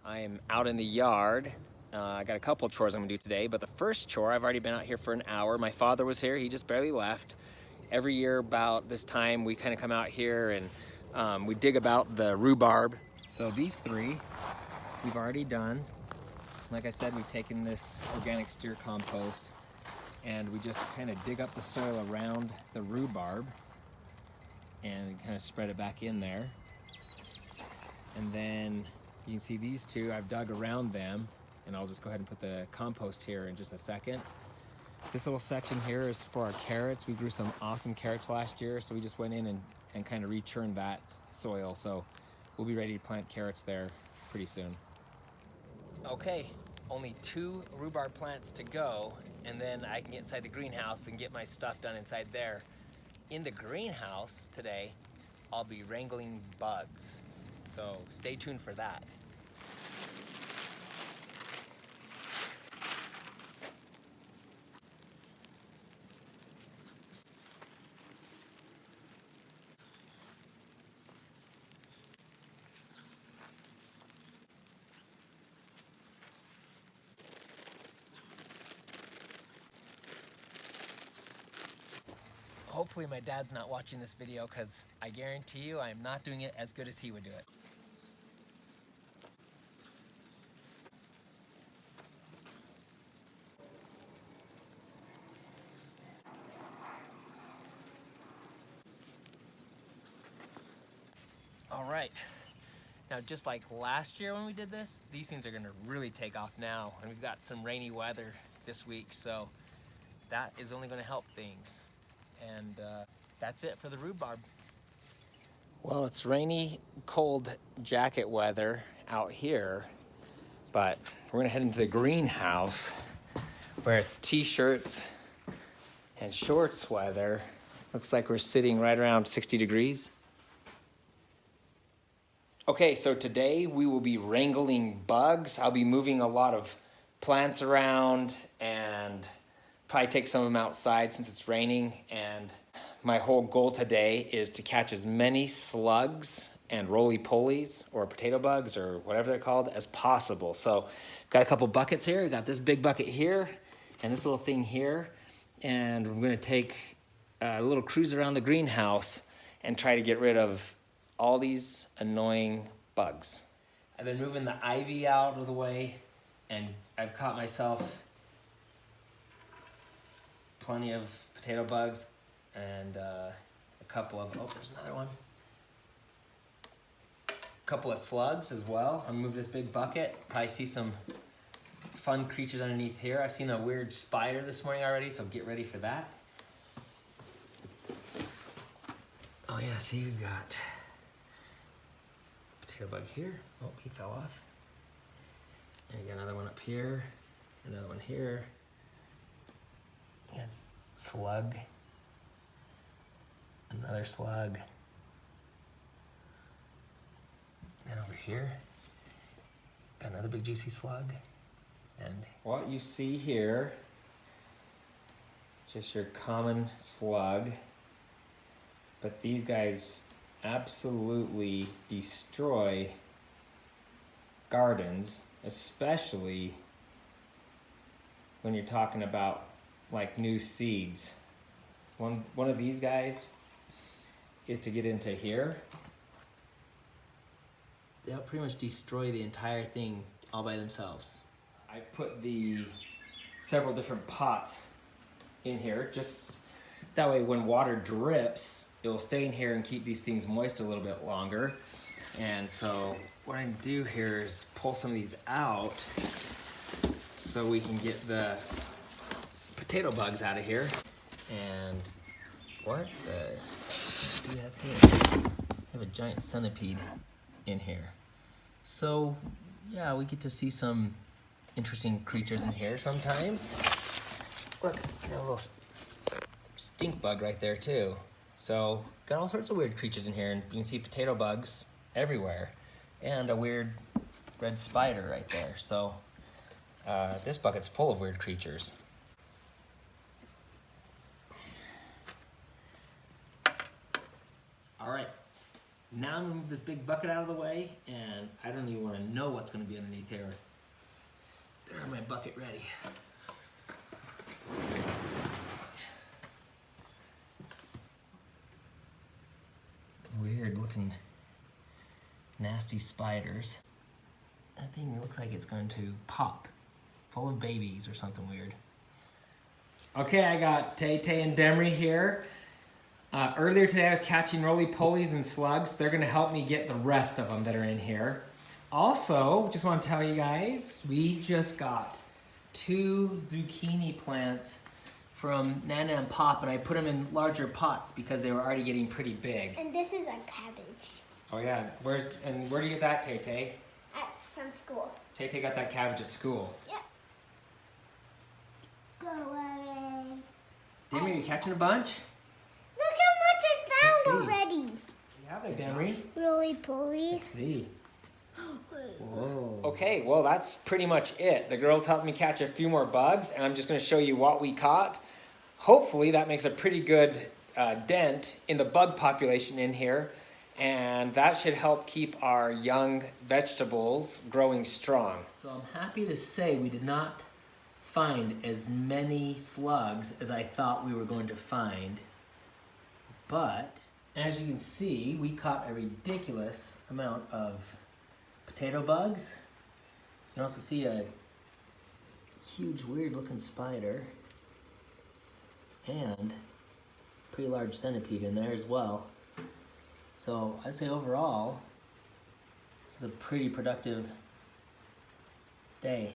I am out in the yard. I got a couple chores I'm gonna do today, but the first chore, I've already been out here for an hour. My father was here, he just barely left. Every year about this time, we kind of come out here and we dig about the rhubarb. So these three, we've already done. Like I said, we've taken this organic steer compost and we just kind of dig up the soil around the rhubarb and kind of spread it back in there. And then you can see these two, I've dug around them, and I'll just go ahead and put the compost here in just a second. This little section here is for our carrots. We grew some awesome carrots last year, so we just went in and kind of rechurned that soil. So we'll be ready to plant carrots there pretty soon. Okay, only 2 rhubarb plants to go, and then I can get inside the greenhouse and get my stuff done inside there. In the greenhouse today, I'll be wrangling bugs. So stay tuned for that. Hopefully my dad's not watching this video, because I guarantee you I am not doing it as good as he would do it. All right, now just like last year when we did this, these things are gonna really take off now, and we've got some rainy weather this week, so that is only gonna help things. And that's it for the rhubarb. Well, it's rainy, cold jacket weather out here, but we're gonna head into the greenhouse where it's t-shirts and shorts weather. Looks like we're sitting right around 60 degrees. Okay, so today we will be wrangling bugs. I'll be moving a lot of plants around and probably take some of them outside since it's raining. And my whole goal today is to catch as many slugs and roly-polies or potato bugs or whatever they're called as possible. So got a couple buckets here. Got this big bucket here and this little thing here. And we're gonna take a little cruise around the greenhouse and try to get rid of all these annoying bugs. I've been moving the ivy out of the way, and I've caught myself plenty of potato bugs and a couple of, oh, there's another one. A couple of slugs as well. I'm gonna move this big bucket. Probably see some fun creatures underneath here. I've seen a weird spider this morning already, so get ready for that. Oh yeah, see, we've got potato bug here. Oh, he fell off. And we got another one up here, another one here. Yes, slug. Another slug. And over here, got another big juicy slug. And what you see here, just your common slug. But these guys absolutely destroy gardens, especially when you're talking about like new seeds. One of these guys is to get into here. They'll pretty much destroy the entire thing all by themselves. I've put the several different pots in here, just that way when water drips, it will stay in here and keep these things moist a little bit longer. And so what I do here is pull some of these out so we can get the potato bugs out of here. And what do we have here? We have a giant centipede in here. So yeah, we get to see some interesting creatures in here sometimes. Look, got a little stink bug right there too. So got all sorts of weird creatures in here, and you can see potato bugs everywhere and a weird red spider right there. So this bucket's full of weird creatures. All right, Now I'm gonna move this big bucket out of the way, and I don't even wanna know what's gonna be underneath here. There's my bucket ready. Weird looking, nasty spiders. That thing looks like it's going to pop, full of babies or something weird. Okay, I got Tay-Tay and Demry here. Earlier today I was catching roly-polies and slugs. They're gonna help me get the rest of them that are in here. Also, just wanna tell you guys, we just got 2 zucchini plants from Nana and Pop, and I put them in larger pots because they were already getting pretty big. And this is a cabbage. Oh yeah, where do you get that, Tay-Tay? That's from school. Tay-Tay got that cabbage at school. Yes. Go away. Demry, are you catching a bunch? Look how much I found Let's see. already. Yeah, there, Demry. Roly-polies. Let's see. Whoa. Okay, well that's pretty much it. The girls helped me catch a few more bugs, and I'm just going to show you what we caught. Hopefully that makes a pretty good dent in the bug population in here, and that should help keep our young vegetables growing strong. So I'm happy to say we did not find as many slugs as I thought we were going to find, but as you can see, we caught a ridiculous amount of potato bugs. You can also see a huge weird looking spider and pretty large centipede in there as well. So I'd say overall, this is a pretty productive day.